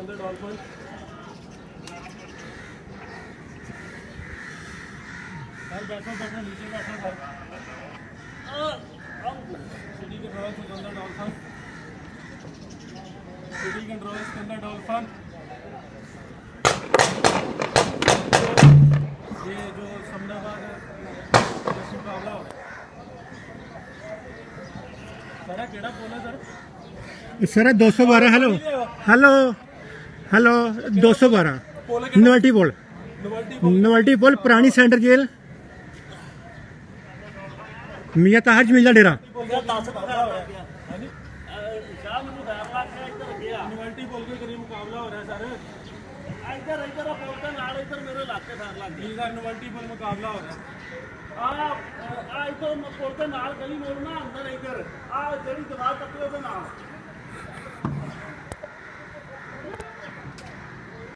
The dolphin. Sir बैठो बैठो नीचे बैठो sir. City controls on the dolphin. City controls on the dolphin. ये जो समदाबाद मुकाबला हो रहा है सर, केड़ा पोल है sir? Sir 212। Hello hello hello 212 novelty pol, novelty pol पुरानी centre jail Mian Taj mill डेरा। नोवेल्टी पोल के करीब मुकाबला हो रहा है सर। इधर इधर बोलते नाल इधर मेरे इलाके सार लग गई सर। नोवेल्टी पोल मुकाबला हो रहा है। इधर बोलते नाल गली मोड़ ना अंदर इधर जेडी दीवार तक नाल